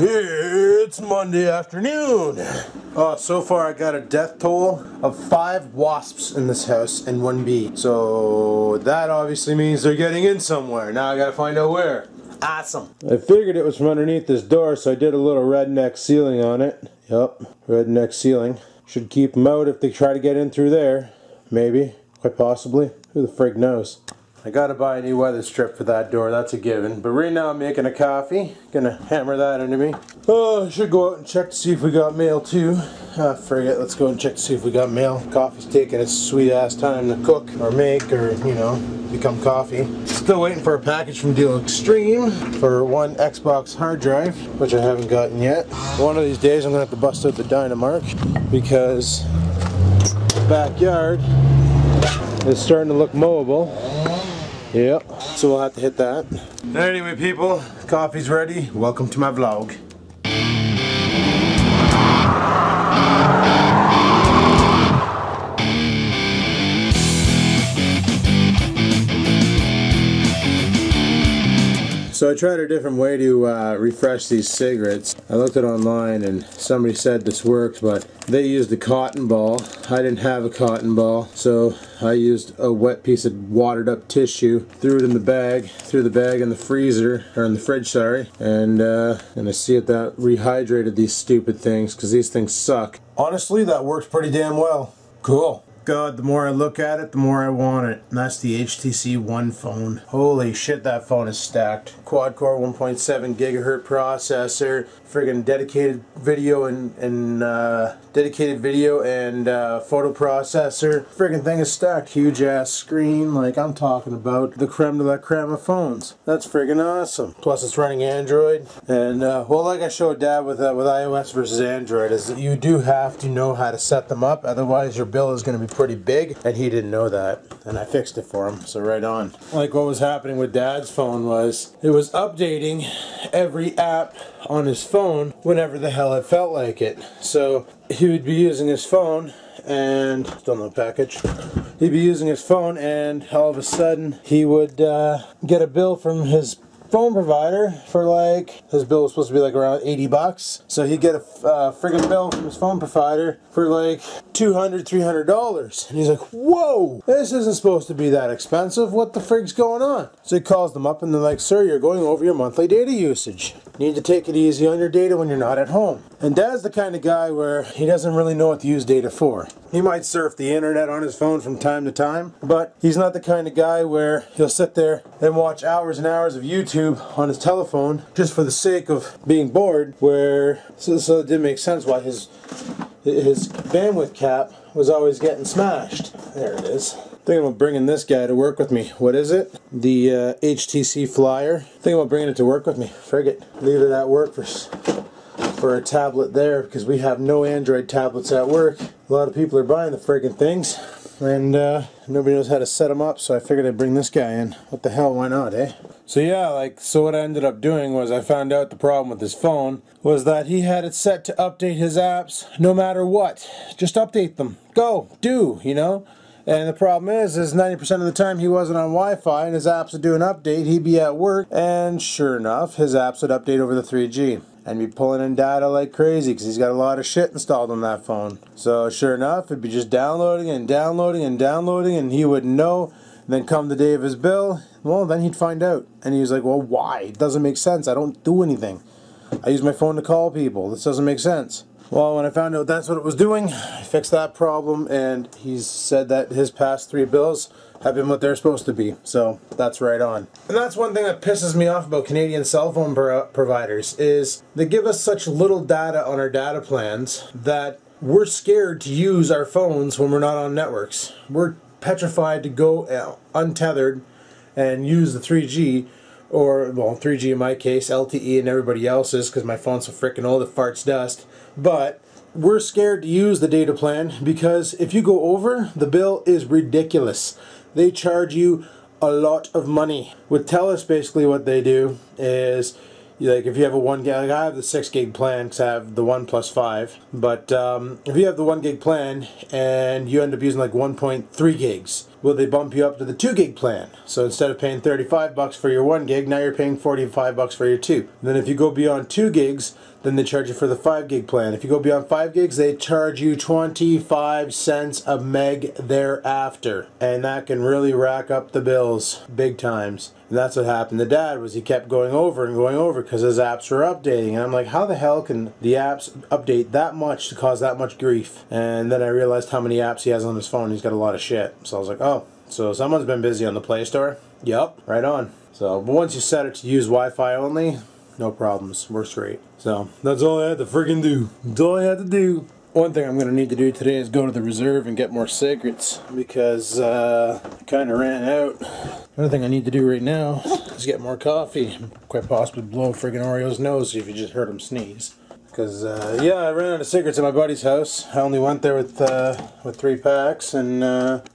It's Monday afternoon. So far I got a death toll of 5 wasps in this house and 1 bee. So that obviously means they're getting in somewhere. Now I gotta find out where. Awesome. I figured it was from underneath this door, so I did a little redneck sealing on it. Yup, redneck sealing. Should keep them out if they try to get in through there. Maybe, quite possibly. Who the frig knows? I gotta buy a new weather strip for that door, that's a given. But right now I'm making a coffee. Gonna hammer that into me. Oh, I should go out and check to see if we got mail too. Frig it, let's go and check to see if we got mail. Coffee's taking its sweet ass time to cook or make or, you know, become coffee. Still waiting for a package from Deal Extreme for 1 Xbox hard drive, which I haven't gotten yet. One of these days I'm gonna have to bust out the Dynamark because the backyard is starting to look mowable. Yep, so we'll have to hit that. Anyway people, coffee's ready. Welcome to my vlog. So I tried a different way to refresh these cigarettes. I looked it online and somebody said this works, but they used a cotton ball. I didn't have a cotton ball, so I used a wet piece of watered up tissue, threw it in the bag, threw the bag in the freezer, or in the fridge, sorry, and I see if that rehydrated these stupid things, because these things suck. Honestly, that works pretty damn well. Cool. God, the more I look at it, the more I want it. And that's the HTC One phone. Holy shit, that phone is stacked. Quad-core 1.7 gigahertz processor, friggin' dedicated video and photo processor. Friggin' thing is stacked. Huge ass screen. Like, I'm talking about the creme de la creme of phones. That's friggin' awesome. Plus, it's running Android. And well, like I showed Dad with iOS versus Android, is that you do have to know how to set them up. Otherwise, your bill is going to be pretty big, and he didn't know that, and I fixed it for him, so right on. Like what was happening with Dad's phone was, it was updating every app on his phone whenever the hell it felt like it. So he would be using his phone, and still no package. He'd be using his phone, and all of a sudden he would get a bill from his phone provider for like, his bill was supposed to be like around 80 bucks. So he'd get a friggin' bill from his phone provider for like $200, $300. And he's like, whoa, this isn't supposed to be that expensive. What the frig's going on? So he calls them up and they're like, sir, you're going over your monthly data usage. You need to take it easy on your data when you're not at home. And Dad's the kind of guy where he doesn't really know what to use data for. He might surf the internet on his phone from time to time, but he's not the kind of guy where he'll sit there and watch hours and hours of YouTube on his telephone just for the sake of being bored, where so it didn't make sense why his bandwidth cap was always getting smashed. There it is. Thinking about bringing this guy to work with me. What is it? The HTC Flyer. Thinking about bringing it to work with me. Frig it. Leave it at work for a tablet there, because we have no Android tablets at work. A lot of people are buying the friggin' things, and nobody knows how to set them up, so I figured I'd bring this guy in. What the hell, why not, eh? So yeah, so what I ended up doing was I found out the problem with his phone was that he had it set to update his apps no matter what. Just update them. Go. Do, you know? And the problem is 90% of the time he wasn't on Wi-Fi and his apps would do an update, he'd be at work, and sure enough, his apps would update over the 3G. And be pulling in data like crazy because he's got a lot of shit installed on that phone. So sure enough, it'd be just downloading and downloading and downloading, and he wouldn't know. And then come the day of his bill, well, then he'd find out. And he was like, well, why? It doesn't make sense. I don't do anything. I use my phone to call people. This doesn't make sense. Well, when I found out that's what it was doing, I fixed that problem, and he's said that his past 3 bills have been what they're supposed to be. So that's right on. And that's one thing that pisses me off about Canadian cell phone providers, is they give us such little data on our data plans that we're scared to use our phones when we're not on networks. We're petrified to go untethered and use the 3G, or, well, 3G in my case, LTE and everybody else's, because my phone's so freaking old it farts dust. But we're scared to use the data plan because if you go over, the bill is ridiculous. They charge you a lot of money. With TELUS, basically what they do is, like, if you have a 1 gig, like I have the 6 gig plan because I have the 1 plus 5, but if you have the 1 gig plan and you end up using like 1.3 gigs, will they bump you up to the 2 gig plan. So instead of paying 35 bucks for your 1 gig, now you're paying 45 bucks for your 2. And then if you go beyond 2 gigs, then they charge you for the 5 gig plan. If you go beyond 5 gigs, they charge you 25 cents a meg thereafter. And that can really rack up the bills big times. And that's what happened to Dad, was he kept going over and going over because his apps were updating. And I'm like, how the hell can the apps update that much to cause that much grief? And then I realized how many apps he has on his phone. He's got a lot of shit. So I was like, oh, so someone's been busy on the Play Store? Yup, right on. So, but once you set it to use Wi-Fi only, no problems. Works great. So, that's all I had to friggin' do. That's all I had to do. One thing I'm going to need to do today is go to the reserve and get more cigarettes because I kind of ran out. Another thing I need to do right now is get more coffee. Quite possibly blow friggin' Oreo's nose if you just heard him sneeze. Because, yeah, I ran out of cigarettes at my buddy's house. I only went there with 3 packs, and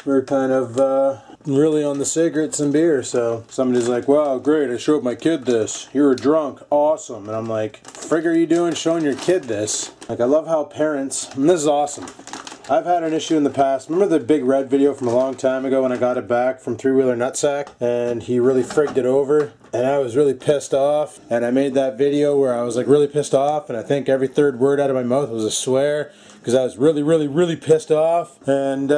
we were kind of really on the cigarettes and beer. So somebody's like, wow, great, I showed my kid this. You were drunk. Awesome. And I'm like, frig are you doing showing your kid this? Like, I love how parents, and this is awesome. I've had an issue in the past. Remember the Big Red video from a long time ago when I got it back from Three Wheeler Nutsack and he really frigged it over? And I was really pissed off, and I made that video where I was like really pissed off, and I think every third word out of my mouth was a swear because I was really pissed off. And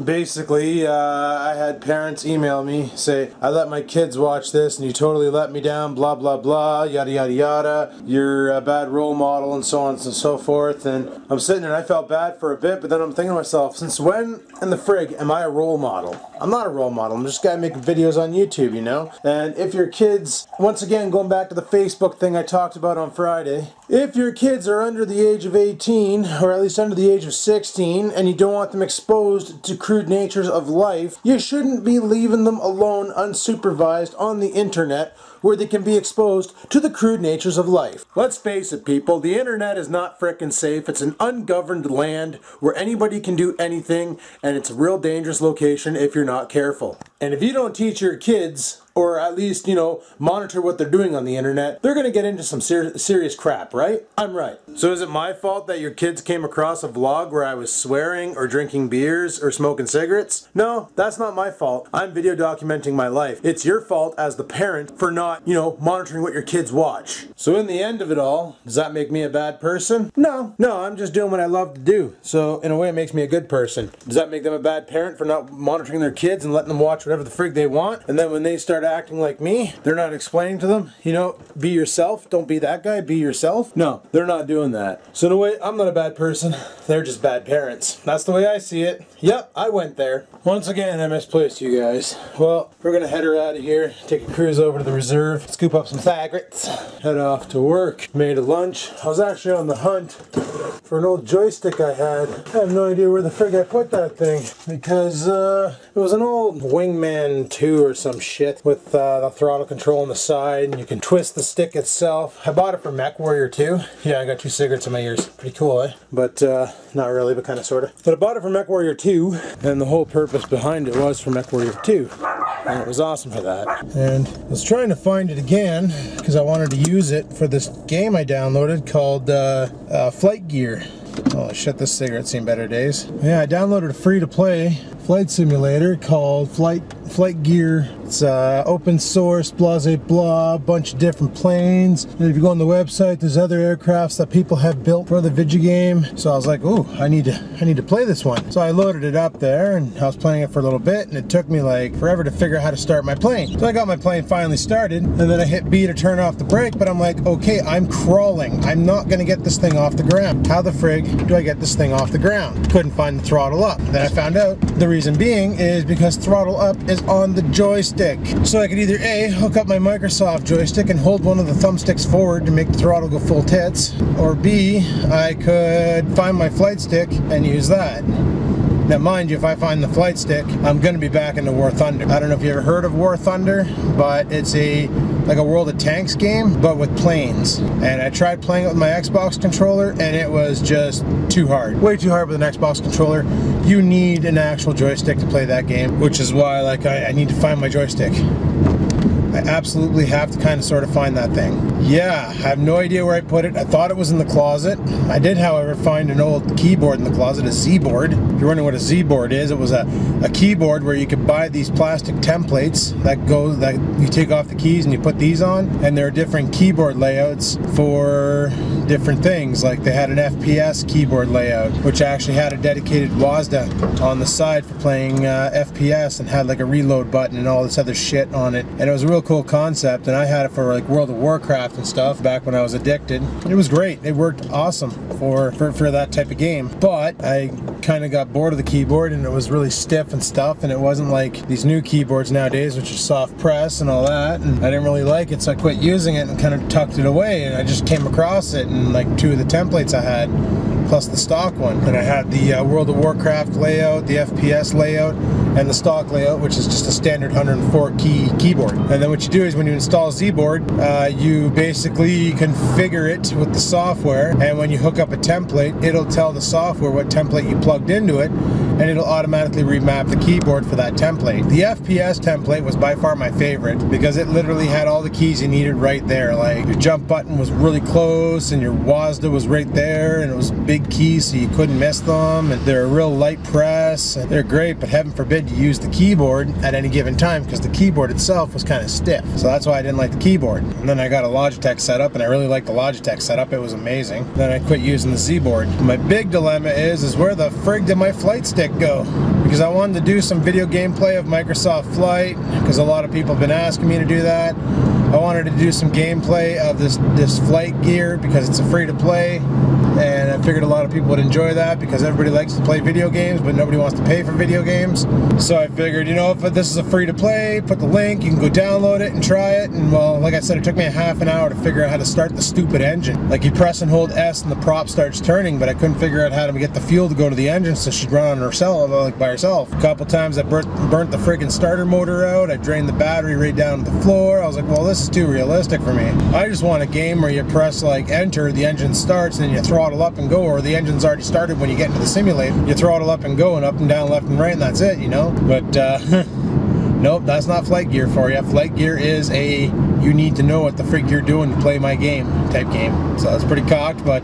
basically I had parents email me, say, I let my kids watch this and you totally let me down, blah blah blah, yada yada yada, you're a bad role model, and so on and so forth. And I'm sitting there and I felt bad for a bit, but then I'm thinking to myself, since when in the frig am I a role model? I'm not a role model. I'm just a guy making videos on YouTube, you know? And if your kids, once again, going back to the Facebook thing I talked about on Friday, if your kids are under the age of 18, or at least under the age of 16, and you don't want them exposed to crude natures of life, you shouldn't be leaving them alone unsupervised on the internet where they can be exposed to the crude natures of life. Let's face it, people, the internet is not frickin' safe. It's an ungoverned land where anybody can do anything, and it's a real dangerous location if you're not careful. And if you don't teach your kids, or at least, you know, monitor what they're doing on the internet, they're gonna get into some serious crap, right? I'm right. So is it my fault that your kids came across a vlog where I was swearing or drinking beers or smoking cigarettes? No, that's not my fault. I'm video documenting my life. It's your fault as the parent for not, you know, monitoring what your kids watch. So in the end of it all, does that make me a bad person? No, I'm just doing what I love to do. So in a way it makes me a good person. Does that make them a bad parent for not monitoring their kids and letting them watch whatever the frig they want? And then when they start acting like me, they're not explaining to them, you know, be yourself, don't be that guy, be yourself. No, they're not doing that. So in a way, I'm not a bad person, they're just bad parents. That's the way I see it. Yep, I went there. Once again, I misplaced you guys. Well, we're gonna head her out of here, take a cruise over to the reserve, scoop up some cigarettes, head off to work. Made a lunch. I was actually on the hunt for an old joystick I had. I have no idea where the frig I put that thing, because it was an old Wingman 2 or some shit with the throttle control on the side, and you can twist the stick itself. I bought it from MechWarrior 2. Yeah, I got 2 cigarettes in my ears. Pretty cool, eh? But not really, but kind of sort of. But I bought it from MechWarrior 2, and the whole purpose behind it was for MechWarrior 2. And it was awesome for that. And I was trying to find it again because I wanted to use it for this game I downloaded called Flight Gear. Oh shit, this cigarette's seen better days. Yeah, I downloaded a free-to-play flight simulator called Flight Gear. It's open source, blah blah, bunch of different planes. And if you go on the website, there's other aircrafts that people have built for the video game. So I was like, ooh, I need to play this one. So I loaded it up there, and I was playing it for a little bit, and it took me like forever to figure out how to start my plane. So I got my plane finally started, and then I hit B to turn off the brake, but I'm like, okay, I'm crawling. I'm not gonna get this thing off the ground. How the frig do I get this thing off the ground? Couldn't find the throttle up. Then I found out the reason being is because throttle up is on the joystick. So I could either A, hook up my Microsoft joystick and hold one of the thumbsticks forward to make the throttle go full tits, or B, I could find my flight stick and use that. Now mind you, if I find the flight stick, I'm going to be back into War Thunder. I don't know if you ever heard of War Thunder, but it's like a World of Tanks game, but with planes. And I tried playing it with my Xbox controller, and it was just too hard. Way too hard with an Xbox controller. You need an actual joystick to play that game, which is why like I need to find my joystick. I absolutely have to kind of sort of find that thing. Yeah, I have no idea where I put it. I thought it was in the closet. I did, however, find an old keyboard in the closet, a Z-board. If you're wondering what a Z-board is, it was a keyboard where you could buy these plastic templates that you take off the keys and you put these on, and there are different keyboard layouts for different things. Like they had an FPS keyboard layout, which actually had a dedicated WASD on the side for playing FPS, and had like a reload button and all this other shit on it. And it was a real cool concept, and I had it for like World of Warcraft and stuff back when I was addicted. It was great. It worked awesome for that type of game. But I kind of got bored of the keyboard, and it was really stiff and stuff, and it wasn't like these new keyboards nowadays, which are soft press and all that, and I didn't really like it, so I quit using it and kind of tucked it away. And I just came across it, and like 2 of the templates I had, plus the stock one. And I had the World of Warcraft layout, the FPS layout, and the stock layout, which is just a standard 104 key keyboard. And then what you do is when you install Z-board, you basically configure it with the software, and when you hook up a template, it'll tell the software what template you plugged into it, and it'll automatically remap the keyboard for that template. The FPS template was by far my favorite because it literally had all the keys you needed right there. Like your jump button was really close, and your WASD was right there, and it was big keys so you couldn't miss them, and they're a real light press, and they're great, but heaven forbid you use the keyboard at any given time because the keyboard itself was kind of stiff. So that's why I didn't like the keyboard. And then I got a Logitech setup, and I really liked the Logitech setup. It was amazing. Then I quit using the Z-board. My big dilemma is where the frig did my flight stick go? Because I wanted to do some video gameplay of Microsoft Flight, because a lot of people have been asking me to do that. I wanted to do some gameplay of this flight gear because it's a free to play, and I figured a lot of people would enjoy that because everybody likes to play video games, but nobody wants to pay for video games. So I figured, you know, if this is a free to play, put the link, you can go download it and try it. And well, like I said, it took me a half an hour to figure out how to start the stupid engine. Like you press and hold S and the prop starts turning, but I couldn't figure out how to get the fuel to go to the engine so she'd run on herself, like by herself. A couple times I burnt the friggin' starter motor out. I drained the battery right down to the floor. I was like, well, this is too realistic for me. I just want a game where you press like enter, the engine starts, and then you throttle up and go, or the engine's already started when you get into the simulator. You throttle up and go, and up and down, left and right, and that's it, you know? But nope, that's not flight gear for you. Flight gear is a you need to know what the frig you're doing to play my game type game. So it's pretty cocked, but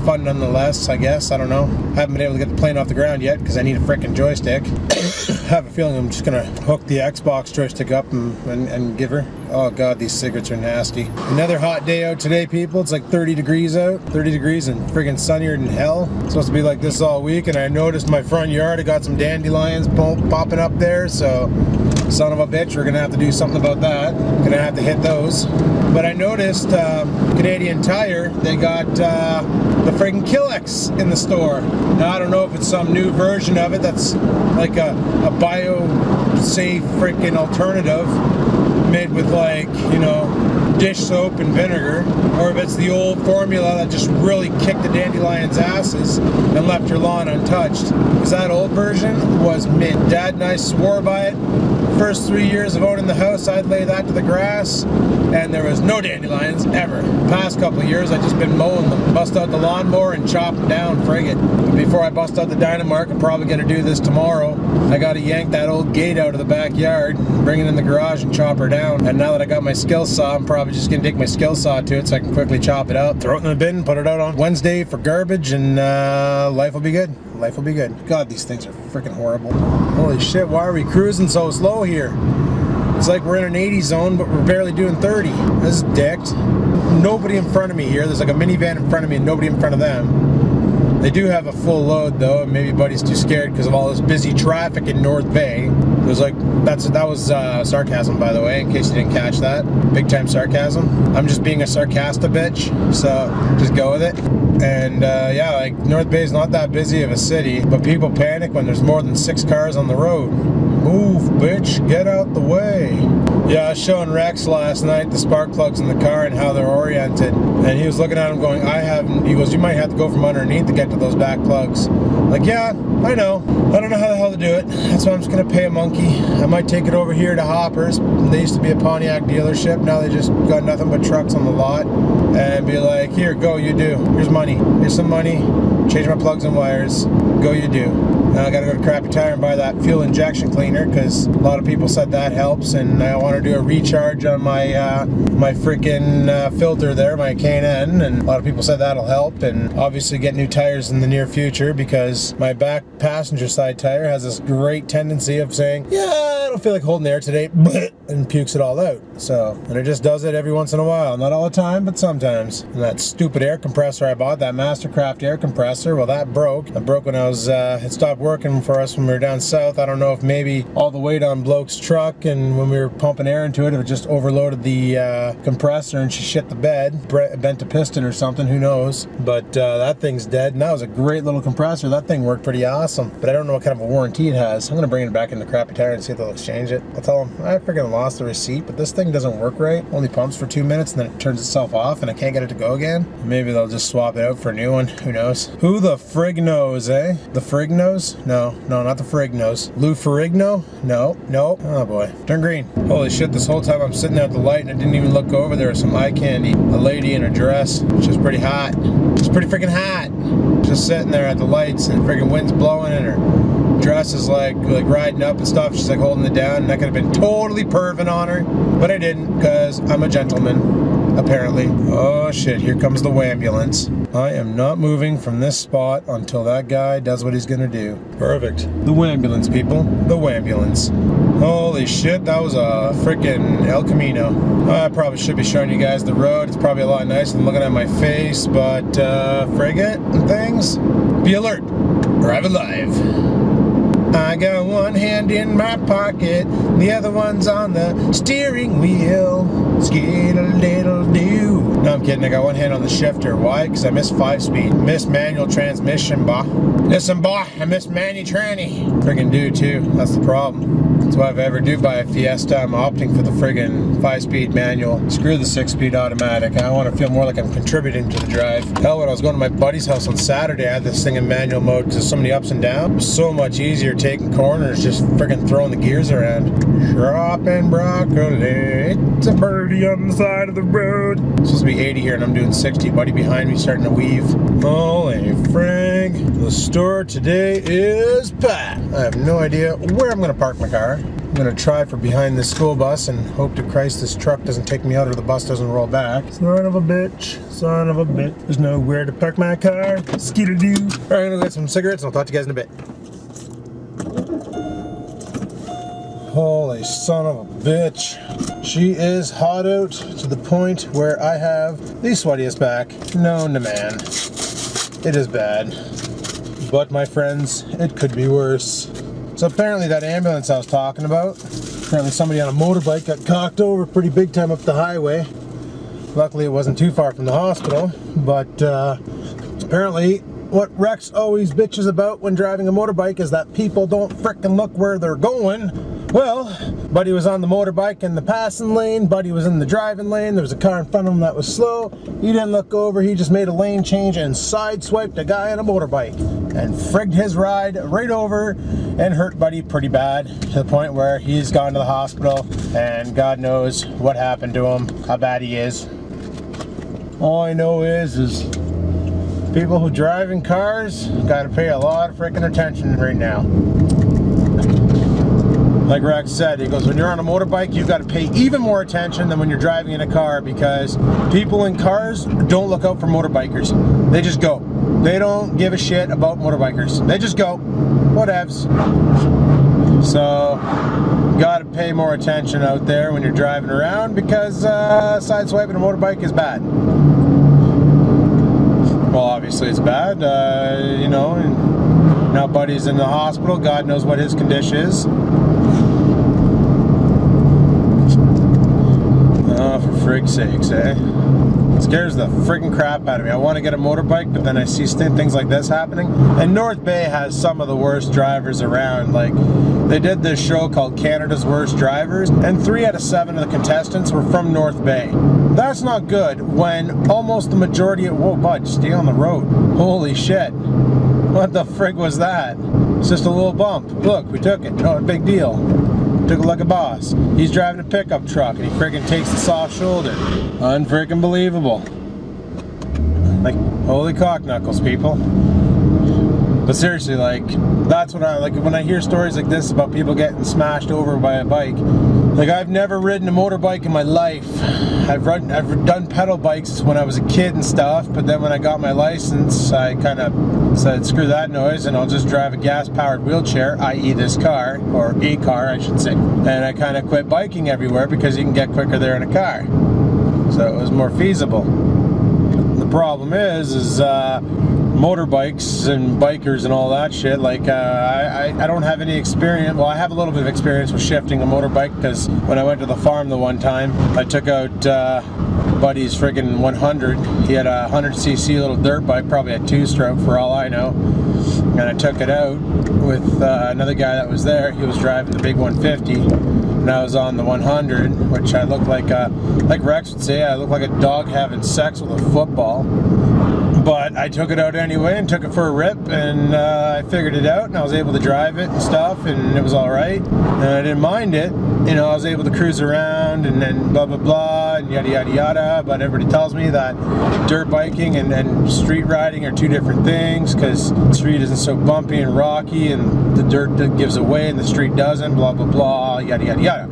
fun nonetheless, I guess. I don't know. Haven't been able to get the plane off the ground yet because I need a frickin' joystick. I have a feeling I'm just gonna hook the Xbox joystick up and give her. Oh god, these cigarettes are nasty. Another hot day out today, people. It's like 30 degrees out. 30 degrees and friggin' sunnier than hell. It's supposed to be like this all week, and I noticed my front yard, I got some dandelions popping up there, so son of a bitch, we're gonna have to do something about that. Gonna have to hit those. But I noticed Canadian Tire, they got the friggin' Killex in the store. Now I don't know if it's some new version of it that's like a bio-safe freaking alternative made with, like, you know, dish soap and vinegar, or if it's the old formula that just really kicked the dandelions' asses and left your lawn untouched. Because that old version was mint. Dad and I swore by it. First 3 years of owning the house, I'd lay that to the grass, and there was no dandelions ever. Past couple of years, I've just been mowing them. Bust out the lawnmower and chop them down, frigate. But before I bust out the Dynamark, I'm probably going to do this tomorrow. I got to yank that old gate out of the backyard, bring it in the garage, and chop her down. And now that I got my skill saw, I'm probably just going to take my skill saw to it so I can quickly chop it up, throw it in the bin, put it out on Wednesday for garbage, and life will be good. Life will be good. God, these things are freaking horrible. Holy shit, why are we cruising so slow here? It's like we're in an 80 zone, but we're barely doing 30. This is dicked. Nobody in front of me here. There's like a minivan in front of me and nobody in front of them. They do have a full load though, and maybe Buddy's too scared because of all this busy traffic in North Bay. There's like, that was sarcasm, by the way, in case you didn't catch that. Big time sarcasm. I'm just being a sarcastic bitch, so just go with it. And yeah, like North Bay is not that busy of a city, but people panic when there's more than 6 cars on the road. Move, bitch, get out the way. Yeah, I was showing Rex last night the spark plugs in the car and how they're oriented. And he was looking at them going, he goes, you might have to go from underneath to get to those back plugs. Like, yeah, I know. I don't know how the hell to do it. That's why I'm just gonna pay a monkey. I might take it over here to Hoppers. They used to be a Pontiac dealership. Now they just got nothing but trucks on the lot. And be like, here, go, you do. Here's money. Here's some money. Change my plugs and wires. Go, you do. Now I gotta go to Crappy Tire and buy that fuel injection cleaner because a lot of people said that helps, and I want to do a recharge on my my freaking filter there, my K&N, and a lot of people said that'll help, and obviously get new tires in the near future because my back passenger side tire has this great tendency of saying, yeah, I don't feel like holding air today, and pukes it all out. So, and it just does it every once in a while. Not all the time, but sometimes. And that stupid air compressor I bought, that Mastercraft air compressor, well, that broke. It broke when I was, it stopped working for us when we were down south. I don't know if maybe all the weight on Bloke's truck and when we were pumping air into it, it just overloaded the compressor and she shit the bed, bent a piston or something, who knows. But that thing's dead, and that was a great little compressor. That thing worked pretty awesome, but I don't know what kind of a warranty it has. I'm gonna bring it back into Crappy Tire and see if they'll exchange it. I'll tell them I freaking lost the receipt, but this thing doesn't work right. Only pumps for 2 minutes and then it turns itself off and I can't get it to go again. Maybe they'll just swap it out for a new one, who knows. Who the frig knows, eh? The frig knows? No, not the frig knows. Lou Ferrigno? No. Oh boy, turn green. Holy shit, this whole time I'm sitting there at the light and I didn't even look over. There was some eye candy. A lady in a dress. She was pretty hot. She's pretty freaking hot. Just sitting there at the lights and freaking wind's blowing and her dress is like riding up and stuff. She's like holding it down, and I could have been totally perving on her, but I didn't because I'm a gentleman, apparently. Oh shit, here comes the wambulance. I am not moving from this spot until that guy does what he's gonna do. Perfect. The wambulance, people. The wambulance. Holy shit, that was a freaking El Camino. I probably should be showing you guys the road. It's probably a lot nicer than looking at my face, but frig it and things. Be alert. Drive alive. I got one hand in my pocket, the other one's on the steering wheel. Skid-a-diddle-doo. No, I'm kidding, I got one hand on the shifter. Why? Because I missed 5-speed. Missed manual transmission, bah. Listen, bah, I missed Manny Tranny. Friggin' do too, that's the problem. That's why if I ever do buy a Fiesta, I'm opting for the friggin' 5-speed manual. Screw the 6-speed automatic. I want to feel more like I'm contributing to the drive. Hell, when I was going to my buddy's house on Saturday, I had this thing in manual mode because so many ups and downs. It was so much easier taking corners, just friggin' throwing the gears around. Dropping broccoli, it's a birdie on the side of the road. It's supposed to be 80 here and I'm doing 60. Buddy behind me starting to weave. Holy frig. The store today is packed. I have no idea where I'm gonna park my car. I'm gonna try for behind this school bus and hope to Christ this truck doesn't take me out or the bus doesn't roll back. Son of a bitch, son of a bitch. There's nowhere to park my car. Skidoo. All right, I'm gonna get some cigarettes and I'll talk to you guys in a bit. Holy son of a bitch. She is hot out to the point where I have the sweatiest back known to man. It is bad. But my friends, it could be worse. So apparently that ambulance I was talking about, apparently somebody on a motorbike got cocked over pretty big time up the highway. Luckily it wasn't too far from the hospital, but apparently what Rex always bitches about when driving a motorbike is that people don't frickin' look where they're going. Well, Buddy was on the motorbike in the passing lane, Buddy was in the driving lane, there was a car in front of him that was slow, he didn't look over, he just made a lane change and sideswiped a guy on a motorbike and frigged his ride right over and hurt Buddy pretty bad to the point where he's gone to the hospital and God knows what happened to him, how bad he is. All I know is people who drive in cars gotta pay a lot of freaking attention right now. Like Rex said, he goes, when you're on a motorbike, you've got to pay even more attention than when you're driving in a car because people in cars don't look out for motorbikers. They just go. They don't give a shit about motorbikers. They just go. Whatevs. So, got to pay more attention out there when you're driving around because sideswiping a motorbike is bad. Well, obviously it's bad, you know, and now Buddy's in the hospital. God knows what his condition is. Oh, for frig's sakes, eh? It scares the friggin' crap out of me. I want to get a motorbike, but then I see things like this happening. And North Bay has some of the worst drivers around. Like, they did this show called Canada's Worst Drivers, and 3 out of 7 of the contestants were from North Bay. That's not good when almost the majority of... Whoa, bud, stay on the road. Holy shit. What the frig was that? It's just a little bump. Look, we took it. No big deal. Took it like a boss. He's driving a pickup truck and he friggin' takes the soft shoulder. Unfriggin' believable. Like, holy cock knuckles, people. But seriously, like, that's what I like when I hear stories like this about people getting smashed over by a bike. Like, I've never ridden a motorbike in my life. I've done pedal bikes when I was a kid and stuff, but then when I got my license, I kind of said, screw that noise, and I'll just drive a gas-powered wheelchair, i.e. this car, or a car, I should say. And I kind of quit biking everywhere because you can get quicker there in a car. So it was more feasible. The problem is motorbikes and bikers and all that shit, like I don't have any experience. Well, I have a little bit of experience with shifting a motorbike because when I went to the farm the one time, I took out buddy's friggin' 100. He had a 100cc little dirt bike, probably a 2-stroke for all I know, and I took it out with another guy that was there. He was driving the big 150 and I was on the 100, which I looked like Rex would say, I looked like a dog having sex with a football. But I took it out anyway and took it for a rip, and I figured it out, and I was able to drive it and stuff, and it was alright, and I didn't mind it. You know, I was able to cruise around and then blah blah blah and yada yada yada, but everybody tells me that dirt biking and street riding are two different things, because the street isn't so bumpy and rocky and the dirt gives away and the street doesn't, blah blah blah, yada yada yada.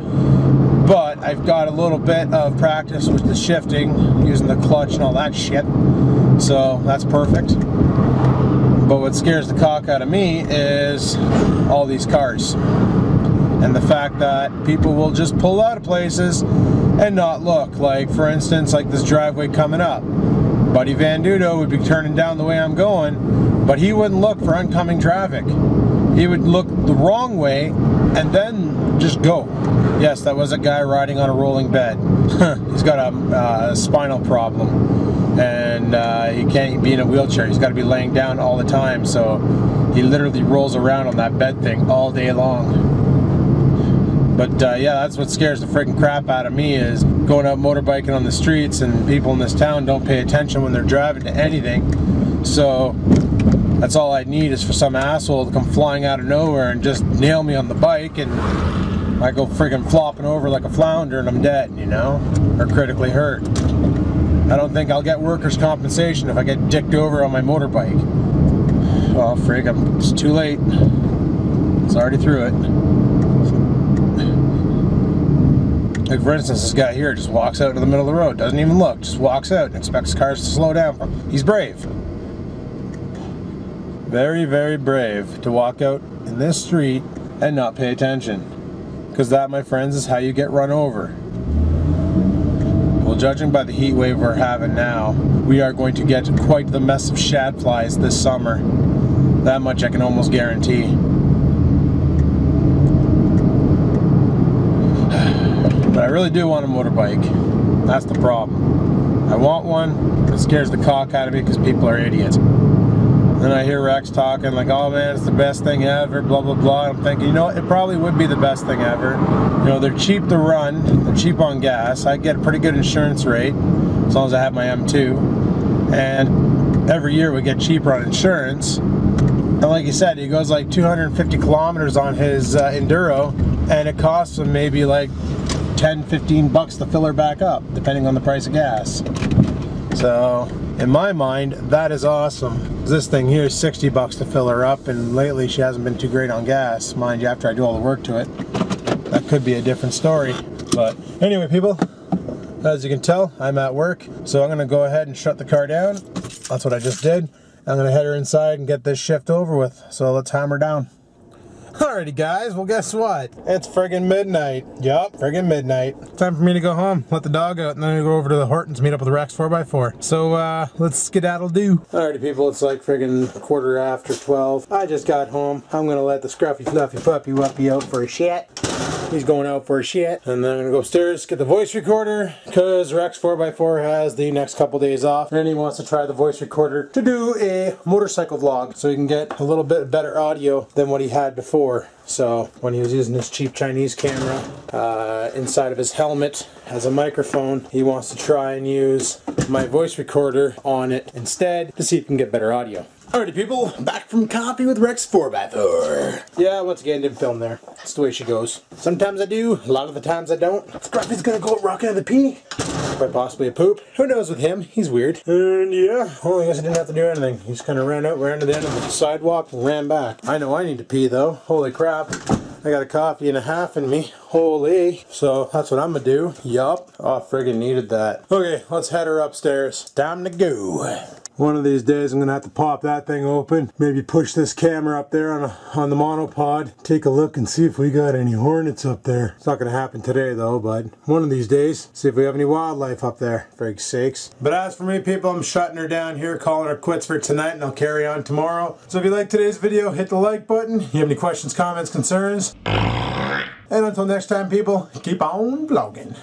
But I've got a little bit of practice with the shifting, using the clutch and all that shit. So that's perfect. But what scares the cock out of me is all these cars. And the fact that people will just pull out of places and not look. Like, for instance, like this driveway coming up. Buddy Van Dudo would be turning down the way I'm going, but he wouldn't look for oncoming traffic. He would look the wrong way and then just go. Yes, that was a guy riding on a rolling bed. He's got a spinal problem, and he can't be in a wheelchair. He's got to be laying down all the time, so he literally rolls around on that bed thing all day long. But yeah, that's what scares the freaking crap out of me, is going out motorbiking on the streets, and people in this town don't pay attention when they're driving to anything. So that's all I need, is for some asshole to come flying out of nowhere and just nail me on the bike, and I go friggin' flopping over like a flounder and I'm dead, you know, or critically hurt. I don't think I'll get workers' compensation if I get dicked over on my motorbike. Well, frig, it's too late. It's already through it. Like, for instance, this guy here just walks out into the middle of the road, doesn't even look, just walks out and expects cars to slow down. He's brave. Very, very brave to walk out in this street and not pay attention. Because that, my friends, is how you get run over. Well, judging by the heat wave we're having now, we are going to get quite the mess of shad flies this summer. That much I can almost guarantee. But I really do want a motorbike. That's the problem. I want one, but it scares the cock out of me because people are idiots. Then I hear Rex talking like, oh man, it's the best thing ever, blah blah blah. I'm thinking, you know, it probably would be the best thing ever. You know, they're cheap to run, they're cheap on gas. I get a pretty good insurance rate as long as I have my M2. And every year we get cheaper on insurance. And like you said, he goes like 250 kilometers on his Enduro, and it costs him maybe like 10-15 bucks to fill her back up, depending on the price of gas. So in my mind, that is awesome. This thing here is 60 bucks to fill her up, and lately she hasn't been too great on gas. Mind you, after I do all the work to it, that could be a different story. But anyway, people, as you can tell, I'm at work, so I'm gonna go ahead and shut the car down. That's what I just did. I'm gonna head her inside and get this shift over with. So let's hammer down. Alrighty guys, well guess what? It's friggin' midnight. Yup, friggin' midnight. Time for me to go home, let the dog out, and then I go over to the Hortons, meet up with Rex 4x4. So let's skedaddle-do. Alrighty people, it's like friggin' 12:15. I just got home. I'm gonna let the scruffy fluffy puppy wuppy out for a shit. He's going out for a shit. And then I'm gonna go upstairs, get the voice recorder, because Rex 4x4 has the next couple days off, and he wants to try the voice recorder to do a motorcycle vlog, so he can get a little bit better audio than what he had before. So when he was using his cheap Chinese camera inside of his helmet as a microphone, he wants to try and use my voice recorder on it instead to see if he can get better audio. Alrighty people, back from coffee with Rex 4x4. Yeah, once again, didn't film there. That's the way she goes. Sometimes I do, a lot of the times I don't. Scruffy's gonna go rocking at the pee. Quite possibly a poop. Who knows with him? He's weird. And yeah, well, I guess I didn't have to do anything. He just kind of ran out, ran to the end of the sidewalk, and ran back. I know I need to pee though. Holy crap. I got a coffee and a half in me. Holy. So that's what I'm gonna do. Yup. Oh, friggin' needed that. Okay, let's head her upstairs. Time to go. One of these days I'm gonna have to pop that thing open, maybe push this camera up there on the monopod, take a look and see if we got any hornets up there. It's not gonna happen today though, but one of these days, see if we have any wildlife up there, for God's sakes. But as for me people, I'm shutting her down here, calling her quits for tonight, and I'll carry on tomorrow. So if you like today's video, hit the like button. If you have any questions, comments, concerns, and until next time people, keep on vlogging.